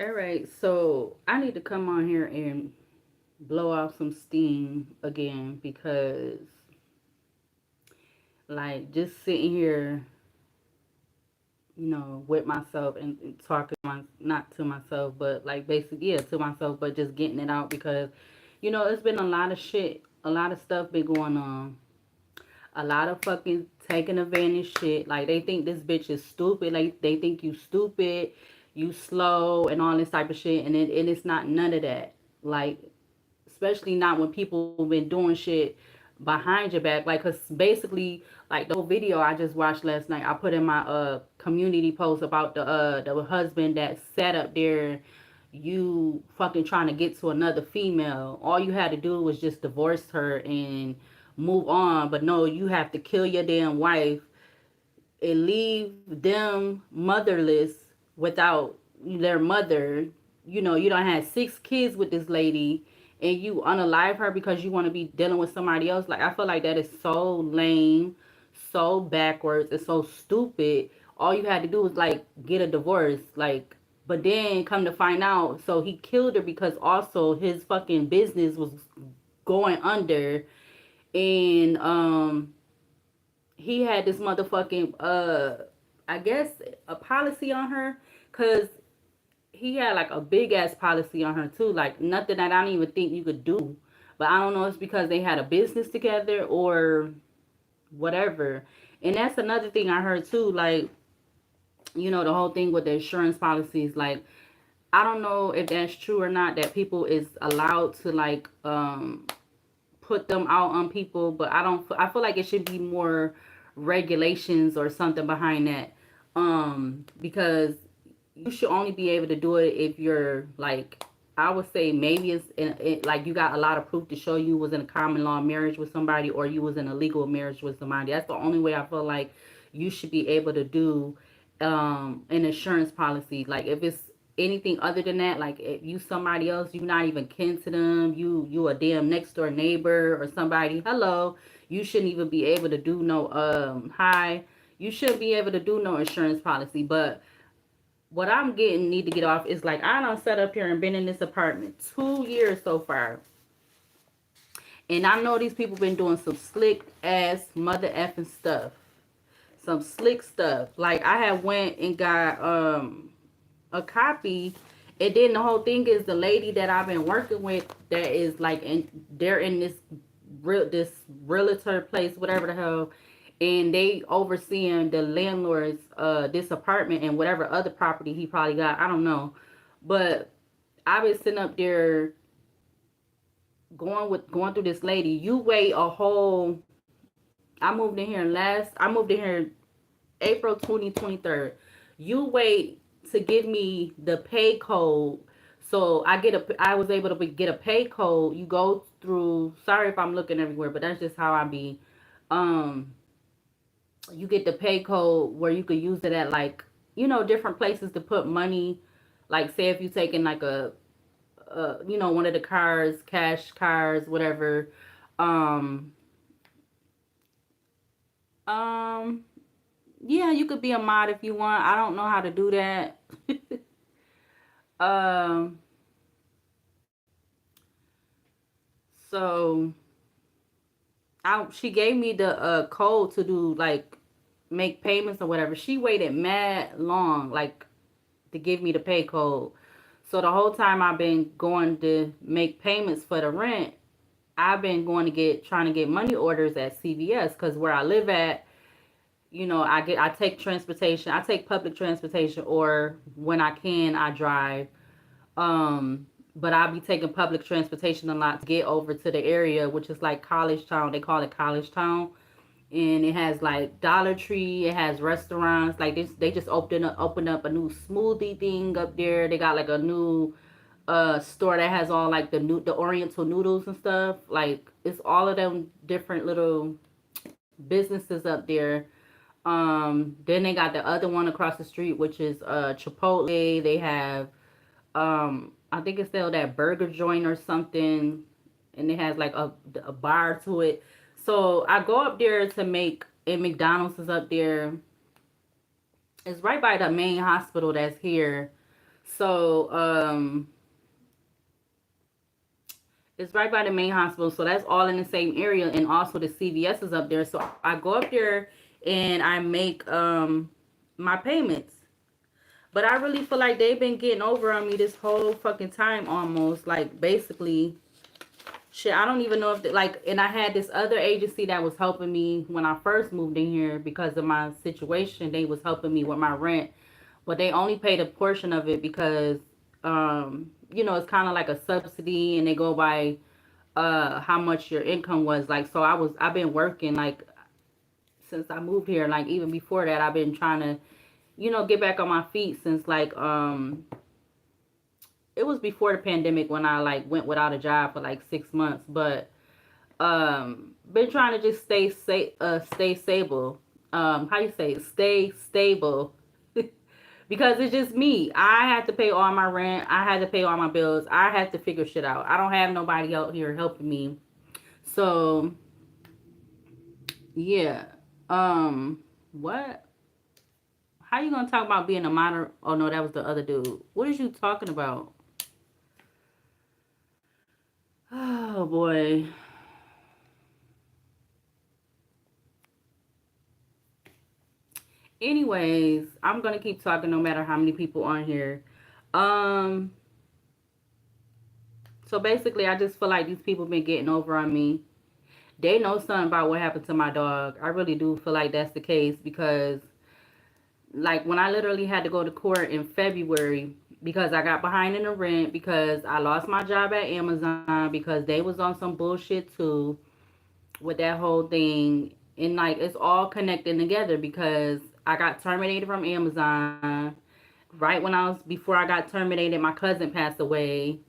All right, so I need to come on here and blow off some steam again because, like, just sitting here, with myself and talking not to myself, but like basically, yeah, to myself, but just getting it out because, it's been a lot of shit, a lot of stuff been going on, a lot of fucking taking advantage shit. Like, they think this bitch is stupid, like, they think you stupid, you slow, and all this type of shit, and it's not none of that. Like, especially not when people been doing shit behind your back. Like, cause basically, like the whole video I just watched last night, I put in my community post about the husband that sat up there, you fucking trying to get to another female. All you had to do was just divorce her and move on. But no, you have to kill your damn wife and leave them motherless without their mother. You don't have 6 kids with this lady and you unalive her because you want to be dealing with somebody else. Like, I feel like that is so lame, so backwards, and so stupid. All you had to do was like get a divorce. Like, but then come to find out, so he killed her because also his fucking business was going under. And he had this motherfucking I guess a policy on her, because he had like a big ass policy on her too, like nothing that I don't even think you could do. But I don't know, it's because they had a business together or whatever. And that's another thing I heard too, like, the whole thing with the insurance policies. Like, I don't know if that's true or not, that people is allowed to like put them out on people, but I feel like it should be more regulations or something behind that. Because you should only be able to do it if you're like, I would say maybe like you got a lot of proof to show you was in a common law marriage with somebody or you was in a legal marriage with somebody. That's the only way I feel like you should be able to do an insurance policy. Like, if it's anything other than that, like if you somebody else, you not even kin to them, you a damn next door neighbor or somebody, hello, you shouldn't even be able to do no hi, you shouldn't be able to do no insurance policy. But what I'm getting need to get off is, like, I done set up here and been in this apartment 2 years so far, and I know these people been doing some slick ass mother effing stuff, some slick stuff. Like, I had went and got a copy. And then the whole thing is, the lady that I've been working with, that is like, they're in this realtor place, whatever the hell, and they overseeing the landlord's this apartment and whatever other property he probably got. I don't know, but I've been sitting up there going through this lady. You wait a whole. I moved in here April 2023. You wait to give me the pay code. So I was able to get a pay code. You go through, sorry if I'm looking everywhere, but that's just how I be. Um, you get the pay code where you could use it at, like, different places to put money. Like, say if you taking like one of the cars, cash cars, whatever. Um, um, yeah, you could be a mod if you want. I don't know how to do that. um, so she gave me the code to do, like, make payments or whatever. She waited mad long, like, to give me the pay code. So the whole time I've been going to make payments for the rent, I've been trying to get money orders at CVS, because where I live at, I take transportation. I take public transportation, or when I can, I drive. But I'll be taking public transportation a lot to get over to the area, which is like College Town. They call it College Town, and it has like Dollar Tree. It has restaurants. Like this, they just opened up a new smoothie thing up there. They got like a new store that has all like the Oriental noodles and stuff. Like, it's all of them different little businesses up there. Then they got the other one across the street, which is Chipotle. They have I think it's still that burger joint or something, and it has like a bar to it. So I go up there to make, and McDonald's is up there. It's right by the main hospital that's here. So, it's right by the main hospital. So that's all in the same area. And also the CVS is up there. So I go up there and I make my payments. But I really feel like they've been getting over on me this whole fucking time almost. Like basically shit, I don't even know if like, and I had this other agency that was helping me when I first moved in here because of my situation. They was helping me with my rent, but they only paid a portion of it because, it's kind of like a subsidy, and they go by how much your income was. Like, so I've been working like since I moved here. Like even before that, I've been trying to, get back on my feet since like it was before the pandemic when I like went without a job for like 6 months, but been trying to just stay stable. How you say it? Stay stable. Because it's just me. I had to pay all my rent. I had to pay all my bills. I had to figure shit out. I don't have nobody out here helping me. So yeah. What? How you gonna talk about being a minor? Oh no, that was the other dude. What is you talking about? Oh boy. Anyways, I'm gonna keep talking no matter how many people on here. Um, so basically I just feel like these people been getting over on me. They know something about what happened to my dog. I really do feel like that's the case because like when I literally had to go to court in February because I got behind in the rent because I lost my job at Amazon because they was on some bullshit too with that whole thing. And like it's all connected together because I got terminated from Amazon. Right when before I got terminated, my cousin passed away.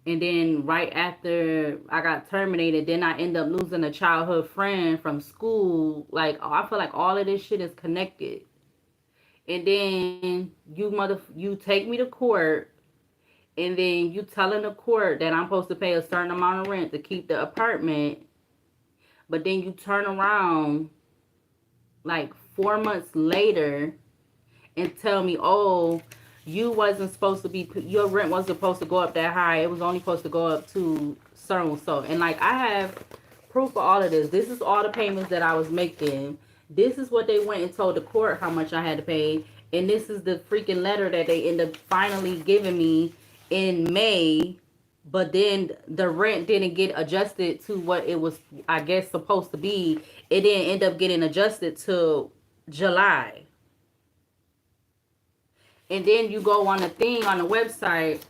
And then right after I got terminated, then I end up losing a childhood friend from school. Like I feel like all of this shit is connected. And then you take me to court, and then you telling the court that I'm supposed to pay a certain amount of rent to keep the apartment, but then you turn around like 4 months later and tell me, oh, you wasn't supposed to be, your rent wasn't supposed to go up that high. It was only supposed to go up to so. And like, I have proof of all of this. This is all the payments that I was making. This is what they went and told the court how much I had to pay. And this is the freaking letter that they end up finally giving me in May. But then the rent didn't get adjusted to what it was, I guess, supposed to be. It didn't end up getting adjusted to July. And then you go on the thing on the website,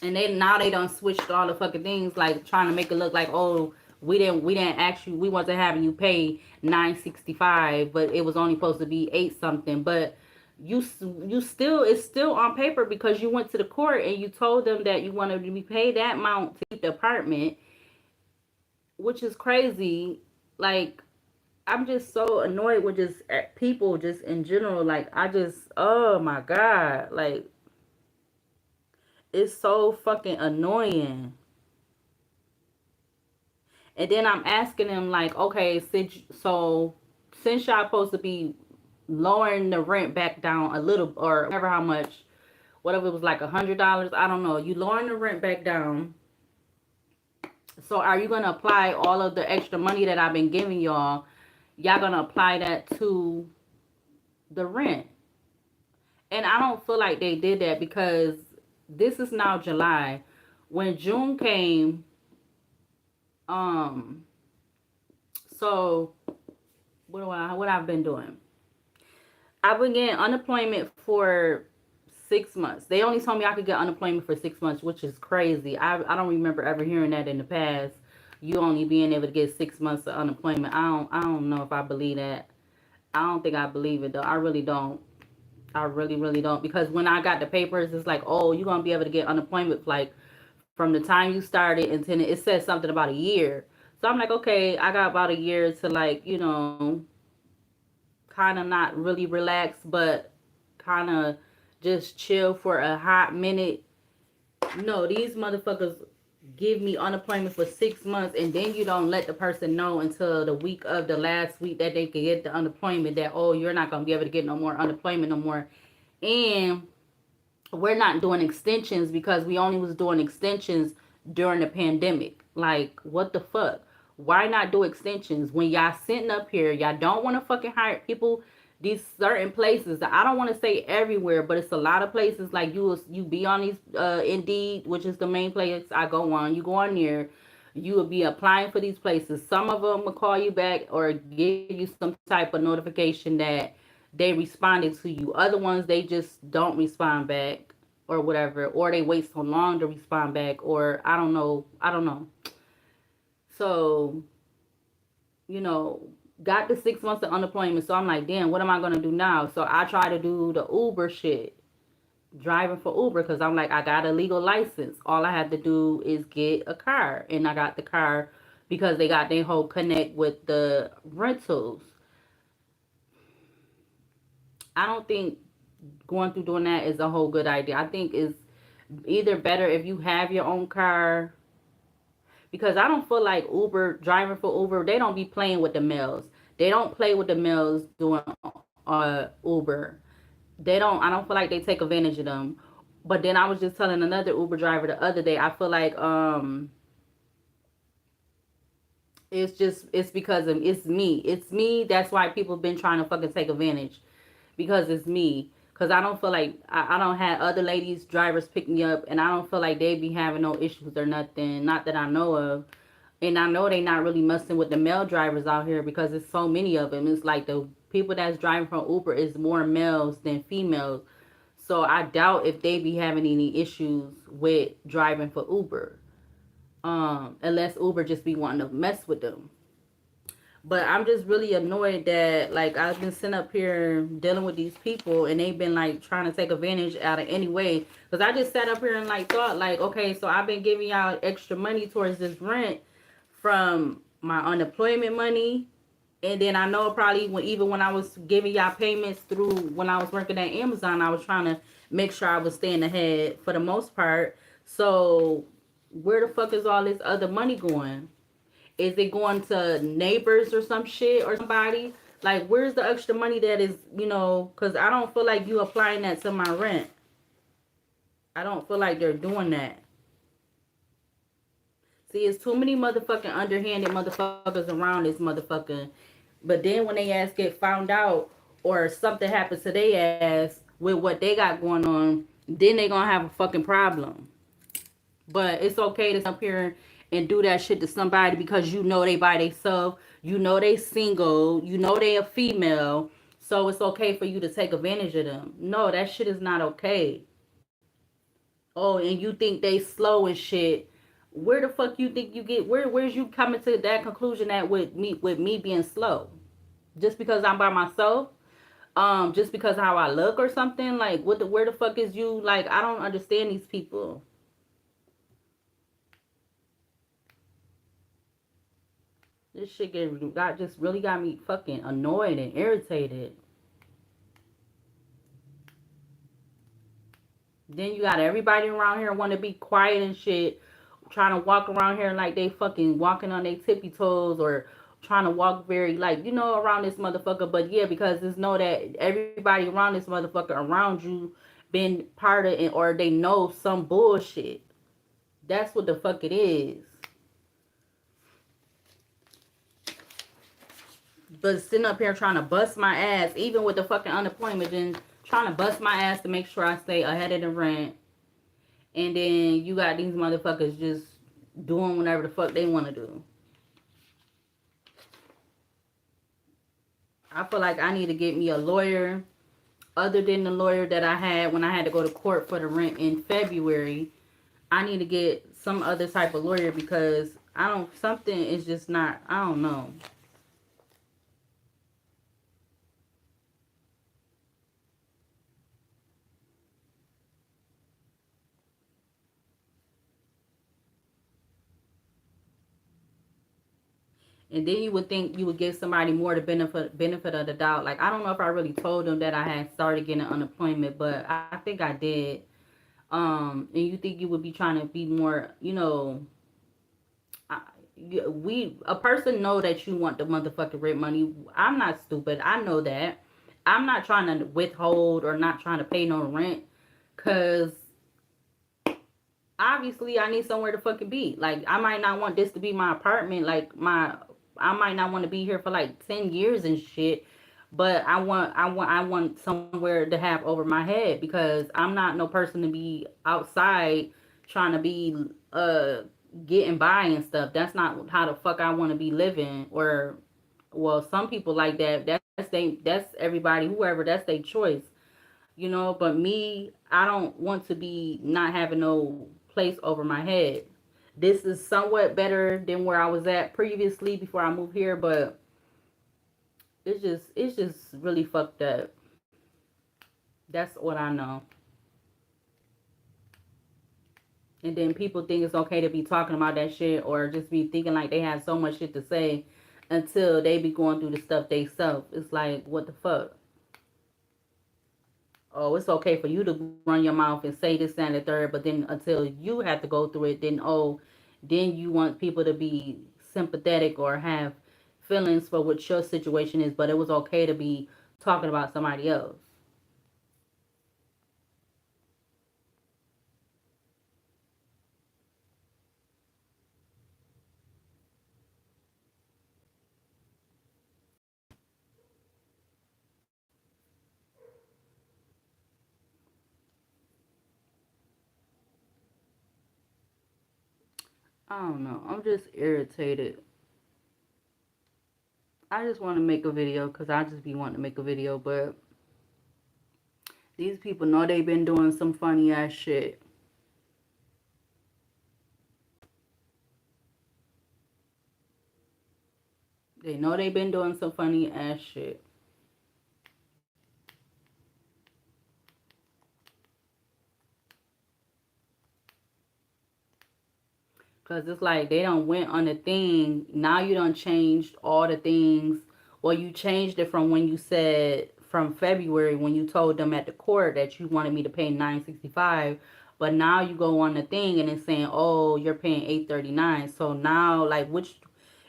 and they done switched all the fucking things, like trying to make it look like, oh, we didn't actually, we wasn't having you pay $9.65, but it was only supposed to be 8 something. But you still, it's still on paper because you went to the court and you told them that you wanted to be paid that amount to keep the apartment, which is crazy. Like, I'm just so annoyed with just people just in general. Like, I just, oh my God. Like, it's so fucking annoying. And then I'm asking them, like, okay, since y'all supposed to be lowering the rent back down a little, or whatever, how much, whatever, it was like $100, I don't know. You lowering the rent back down. So are you gonna apply all of the extra money that I've been giving y'all? Y'all gonna apply that to the rent? And I don't feel like they did that because this is now July. When June came, um, so what I've been doing? I've been getting unemployment for 6 months. They only told me I could get unemployment for 6 months, which is crazy. I don't remember ever hearing that in the past. You only being able to get 6 months of unemployment. I don't know if I believe that. I don't think I believe it though. I really don't. I really, really don't. Because when I got the papers, it's like, oh, you're gonna be able to get unemployment like from the time you started until it says something about a year. So I'm like, okay, I got about a year to like, kind of not really relax, but kind of just chill for a hot minute. No, these motherfuckers give me unemployment for 6 months, and then you don't let the person know until the week of the last week that they can get the unemployment, that, oh, you're not going to be able to get no more unemployment no more. And we're not doing extensions because we only was doing extensions during the pandemic. Like, what the fuck? Why not do extensions when y'all sitting up here? Y'all don't want to fucking hire people. These certain places, I don't want to say everywhere, but it's a lot of places. Like, you be on these Indeed, which is the main place I go on. You go on there, you will be applying for these places. Some of them will call you back or give you some type of notification that they responded to you. Other ones, they just don't respond back or whatever, or they wait so long to respond back, or I don't know. I don't know. So, you know, got the 6 months of unemployment. So I'm like, damn, what am I gonna do now? So I try to do the Uber shit, driving for Uber, because I'm like, I got a legal license. All I have to do is get a car, and I got the car because they got their whole connect with the rentals. I don't think going through doing that is a whole good idea. I think it's either better if you have your own car, because I don't feel like Uber, driving for Uber, they don't be playing with the mills. They don't play with the mills doing Uber. They don't. I don't feel like they take advantage of them. But then I was just telling another Uber driver the other day. I feel like it's because of it's me. It's me. That's why people been trying to fucking take advantage, because it's me. Cause I don't feel like I don't have other ladies drivers pick me up, and I don't feel like they be having no issues or nothing. Not that I know of. And I know they not really messing with the male drivers out here because there's so many of them. It's like the people that's driving from Uber is more males than females. So I doubt if they be having any issues with driving for Uber. Unless Uber just be wanting to mess with them. But I'm just really annoyed that, like, I've been sitting up here dealing with these people, and they've been like trying to take advantage out of any way. Because I just sat up here and like thought, like, okay, so I've been giving y'all extra money towards this rent from my unemployment money. And then I know probably even when I was giving y'all payments through when I was working at Amazon, I was trying to make sure I was staying ahead for the most part. So where the fuck is all this other money going? Is it going to neighbors or some shit or somebody? Like, where's the extra money that is, because I don't feel like you applying that to my rent. I don't feel like they're doing that. See, it's too many motherfucking underhanded motherfuckers around this motherfucker. But then when they ass get found out or something happens to their ass with what they got going on, then they gonna have a fucking problem. But it's okay to come up here and do that shit to somebody because you know they by themselves, you know they single, you know they a female, so it's okay for you to take advantage of them. No, that shit is not okay. Oh, and you think they slow and shit. Where the fuck you think you get? Where's you coming to that conclusion that with me being slow? Just because I'm by myself? Just because how I look or something? Like, where the fuck is you? Like, I don't understand these people. This shit just really got me fucking annoyed and irritated. Then you got everybody around here want to be quiet and shit, trying to walk around here like they fucking walking on their tippy toes or trying to walk very like around this motherfucker. But yeah, because it's know that everybody around this motherfucker around you been part of it, or they know some bullshit. That's what the fuck it is. But sitting up here trying to bust my ass, even with the fucking unemployment, then trying to bust my ass to make sure I stay ahead of the rent. And then you got these motherfuckers just doing whatever the fuck they want to do. I feel like I need to get me a lawyer other than the lawyer that I had when I had to go to court for the rent in February. I need to get some other type of lawyer because something is just not, I don't know. And then you would think you would give somebody more the benefit of the doubt. Like, I don't know if I really told them that I had started getting unemployment, but I think I did. And you think you would be trying to be more, a person know that you want the motherfucking rent money. I'm not stupid. I know that. I'm not trying to withhold or not trying to pay no rent. Cause obviously I need somewhere to fucking be. Like I might not want this to be my apartment. I might not want to be here for like 10 years and shit. But I want somewhere to have over my head because I'm not no person to be outside trying to be getting by and stuff. That's not how the fuck I want to be living. Or well, some people like that. That's everybody, whoever. That's their choice, you know. But me, I don't want to be not having no place over my head. This is somewhat better than where I was at previously before I moved here, but it's just really fucked up. That's what I know. And then people think it's okay to be talking about that shit or just be thinking like they have so much shit to say until they be going through the stuff they self. It's like, what the fuck? Oh, it's okay for you to run your mouth and say this and the third, but then until you have to go through it, then then you want people to be sympathetic or have feelings for what your situation is, but it was okay to be talking about somebody else. I don't know. I'm just irritated. I just want to make a video because I just be wanting to make a video, but these people know they've been doing some funny ass shit. They know they've been doing some funny ass shit. Cause it's like they don't went on the thing. Now you done changed all the things. Or you changed it from when you said from February when you told them at the court that you wanted me to pay 965. But now you go on the thing and it's saying, oh, you're paying 839. So now like which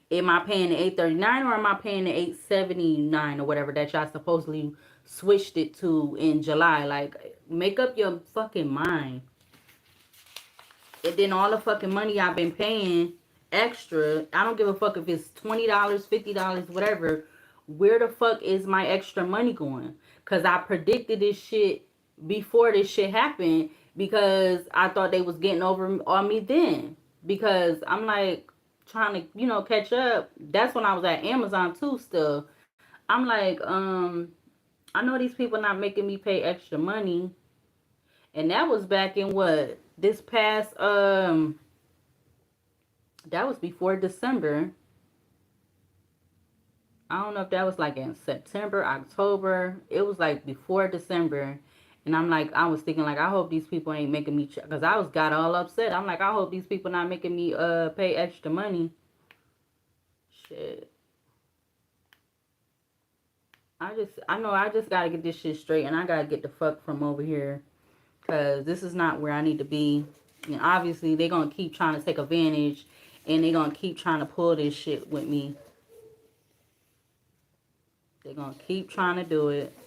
am I paying the 839 or am I paying the 879 or whatever that y'all supposedly switched it to in July? Like make up your fucking mind. And then all the fucking money I've been paying extra, I don't give a fuck if it's $20, $50, whatever. Where the fuck is my extra money going? Cause I predicted this shit before this shit happened because I thought they was getting over on me then. Because I'm like trying to, catch up. That's when I was at Amazon too still. I'm like, I know these people not making me pay extra money. And that was back in what? This past that was before December. I don't know if that was like in September, October. It was like before December. And I'm like, I was thinking like, I hope these people ain't making me, because I was got all upset. I'm like, I hope these people not making me pay extra money. Shit. I just gotta get this shit straight and I gotta get the fuck from over here. Cause this is not where I need to be. And obviously they're gonna keep trying to take advantage and they're gonna keep trying to pull this shit with me. They're gonna keep trying to do it.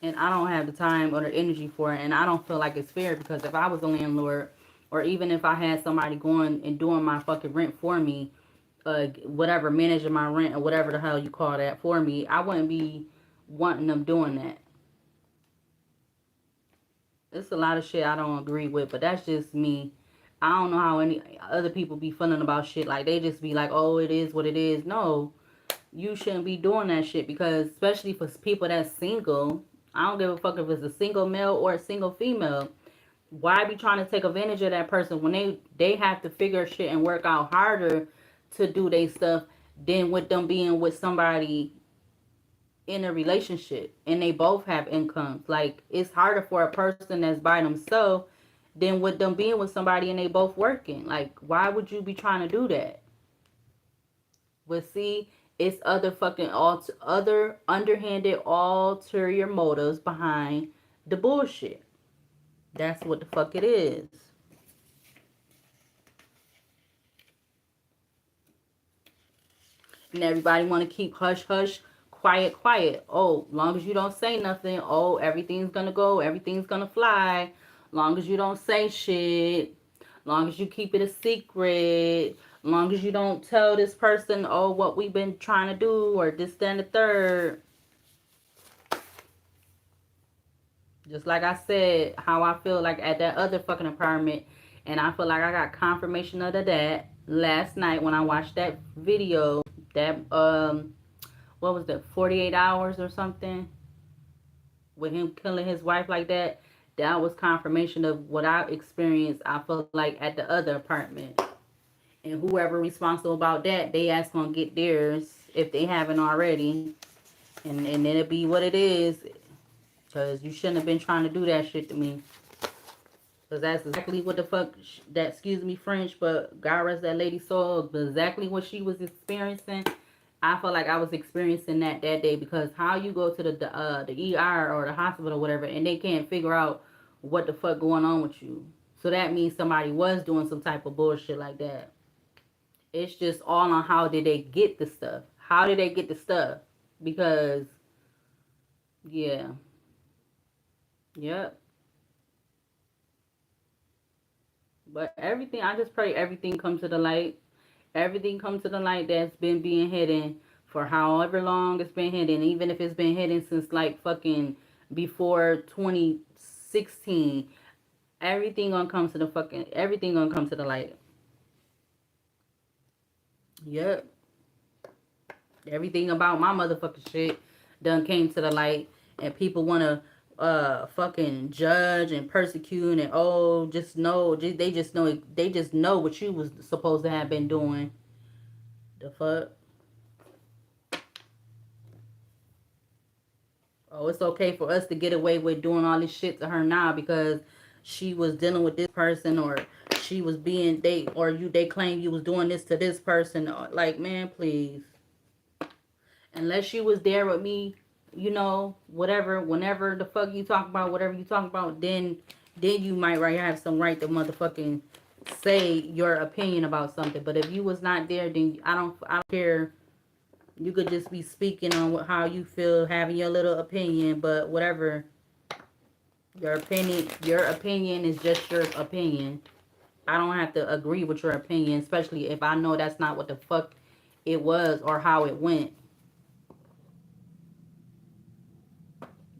And I don't have the time or the energy for it. And I don't feel like it's fair because if I was a landlord or even if I had somebody going and doing my fucking rent for me, whatever, managing my rent or whatever the hell you call that for me, I wouldn't be wanting them doing that. It's a lot of shit I don't agree with, but that's just me. I don't know how any other people be feeling about shit. Like, they just be like, oh, it is what it is. No, you shouldn't be doing that shit because, especially for people that's single, I don't give a fuck if it's a single male or a single female. Why be trying to take advantage of that person when they have to figure shit and work out harder to do their stuff than with them being with somebody in a relationship and they both have incomes. Like it's harder for a person that's by themselves than with them being with somebody and they both working. Like why would you be trying to do that? But see, it's other fucking other underhanded ulterior motives behind the bullshit. That's what the fuck it is. And everybody want to keep hush hush quiet, quiet. Oh, long as you don't say nothing, oh, everything's gonna go, everything's gonna fly. Long as you don't say shit, long as you keep it a secret, long as you don't tell this person, oh, what we've been trying to do, or this, that, and the third. Just like I said, how I feel like at that other fucking apartment, and I feel like I got confirmation of that last night when I watched that video, that what was that, 48 hours or something, with him killing his wife like that. That was confirmation of what I experienced, I feel like, at the other apartment. And whoever responsible about that, they ask gonna get theirs if they haven't already. And it'll be what it is. Because you shouldn't have been trying to do that shit to me. Because that's exactly what the fuck, that, excuse me French, but God rest that lady's soul, exactly what she was experiencing. I felt like I was experiencing that day, because how you go to the ER or the hospital or whatever, and they can't figure out what the fuck going on with you. So that means somebody was doing some type of bullshit like that. It's just all on how did they get the stuff. How did they get the stuff? Because, yeah. Yep. But everything, I just pray everything comes to the light. Everything comes to the light that's been being hidden for however long it's been hidden. Even if it's been hidden since like fucking before 2016. Everything gonna come to the light. Yep. Everything about my motherfucking shit done came to the light, and people wanna fucking judge and persecute, and oh, they just know what you was supposed to have been doing. The fuck. Oh, it's okay for us to get away with doing all this shit to her now because she was dealing with this person, or she was being they claim you was doing this to this person. Like, man, please. Unless you was there with me, whatever, whenever the fuck you talk about, whatever you talk about, then you might have some right to motherfucking say your opinion about something. But if you was not there, then I don't care. You could just be speaking on how you feel, having your little opinion, but whatever. Your opinion is just your opinion. I don't have to agree with your opinion, especially if I know that's not what the fuck it was or how it went.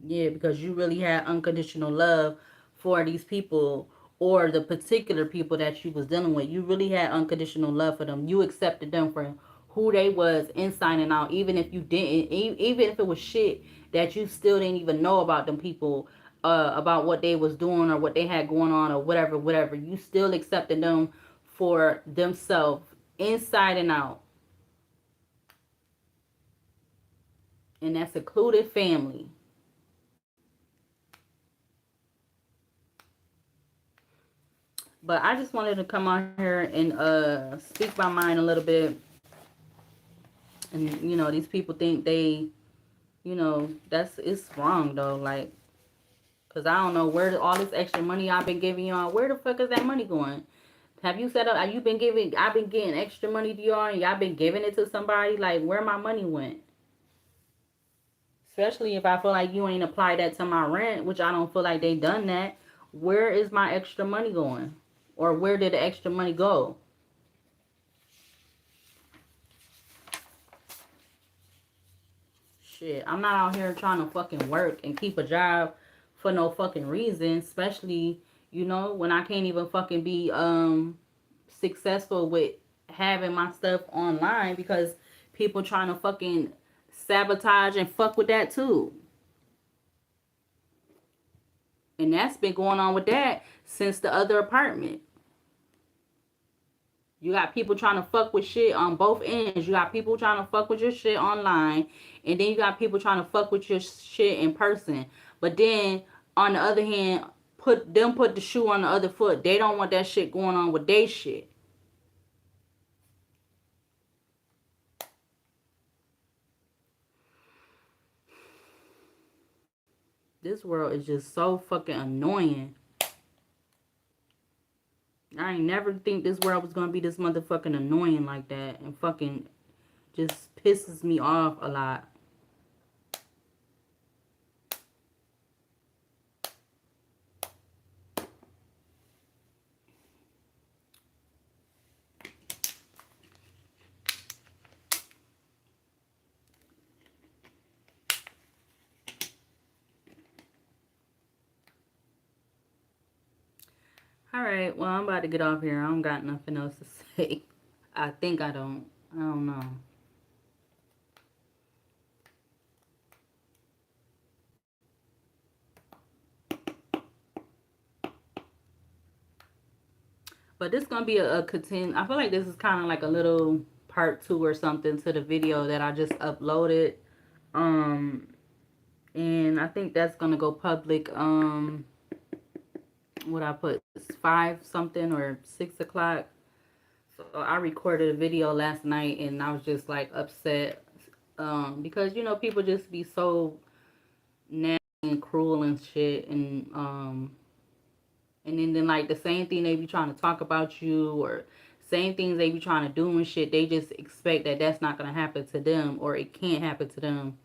Yeah, because you really had unconditional love for these people, or the particular people that you was dealing with. You really had unconditional love for them. You accepted them for who they was inside and out, even if you didn't, even if it was shit that you still didn't even know about them people, about what they was doing or what they had going on or whatever. You still accepted them for themselves, inside and out. And that's included family. But I just wanted to come on here and speak my mind a little bit. And these people think it's wrong though. Like, cause I don't know where all this extra money I've been giving y'all. Where the fuck is that money going? Have you set up? Have you been giving? I've been getting extra money to y'all, and y'all been giving it to somebody. Like, where my money went? Especially if I feel like you ain't applied that to my rent, which I don't feel like they done that. Where is my extra money going? Or where did the extra money go? Shit, I'm not out here trying to fucking work and keep a job for no fucking reason. Especially, when I can't even fucking be successful with having my stuff online because people trying to fucking sabotage and fuck with that too. And that's been going on with that since the other apartment. You got people trying to fuck with shit on both ends. You got people trying to fuck with your shit online. And then you got people trying to fuck with your shit in person. But then, on the other hand, put the shoe on the other foot. They don't want that shit going on with their shit. This world is just so fucking annoying. I ain't never think this world was gonna be this motherfucking annoying like that, and fucking just pisses me off a lot. All right, well, I'm about to get off here. I don't got nothing else to say. I think I don't. I don't know. But this gonna be a continue. I feel like this is kind of like a little part two or something to the video that I just uploaded. Um, and I think that's gonna go public. What I put 5 something or 6 o'clock. So I recorded a video last night, and I was just like upset. Because you know people just be so nasty and cruel and shit, and then like the same thing they be trying to talk about you, or same things they be trying to do and shit, they just expect that that's not gonna happen to them, or it can't happen to them.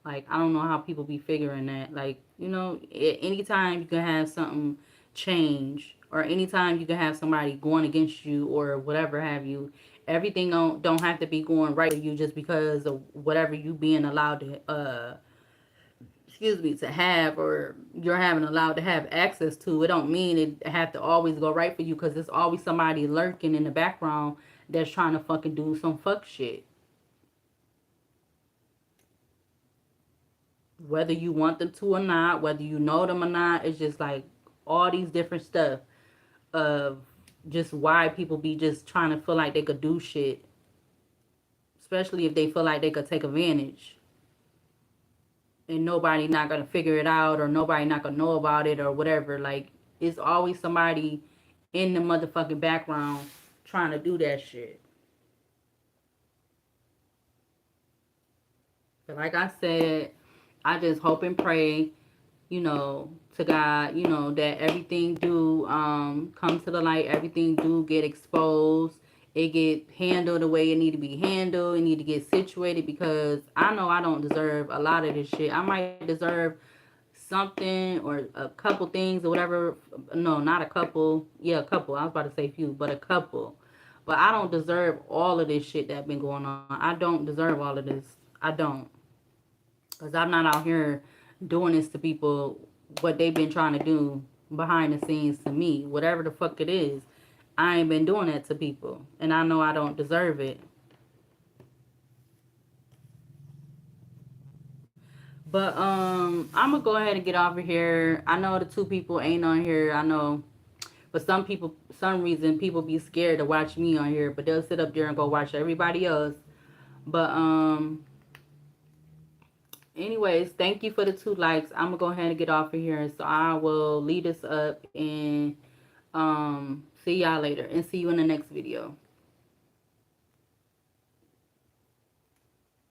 Like, I don't know how people be figuring that. Like, you know, anytime you can have something change, or anytime you can have somebody going against you or whatever have you, everything don't have to be going right for you just because of whatever you being allowed to excuse me, to have, or you're having allowed to have access to. It don't mean it have to always go right for you, because there's always somebody lurking in the background that's trying to fucking do some fuck shit. Whether you want them to or not, whether you know them or not, it's just like all these different stuff of just why people be just trying to feel like they could do shit, especially if they feel like they could take advantage, and nobody not gonna figure it out, or nobody not gonna know about it or whatever. Like, it's always somebody in the motherfucking background trying to do that shit. But like I said, I just hope and pray, you know, to God, you know, that everything do come to the light, everything do get exposed, it get handled the way it need to be handled, it need to get situated, because I know I don't deserve a lot of this shit. I might deserve something or a couple things or whatever. No, not a couple. Yeah, a couple. I was about to say few, but a couple. But I don't deserve all of this shit that been going on. I don't deserve all of this. I don't. Because I'm not out here doing this to people, what they've been trying to do behind the scenes to me. Whatever the fuck it is, I ain't been doing that to people. And I know I don't deserve it. But I'm gonna go ahead and get off of here. I know the two people ain't on here. I know, but some people, some reason, people be scared to watch me on here, but they'll sit up there and go watch everybody else. But anyways, thank you for the 2 likes. I'm gonna go ahead and get off of here. So I will lead us up, and see y'all later, and see you in the next video.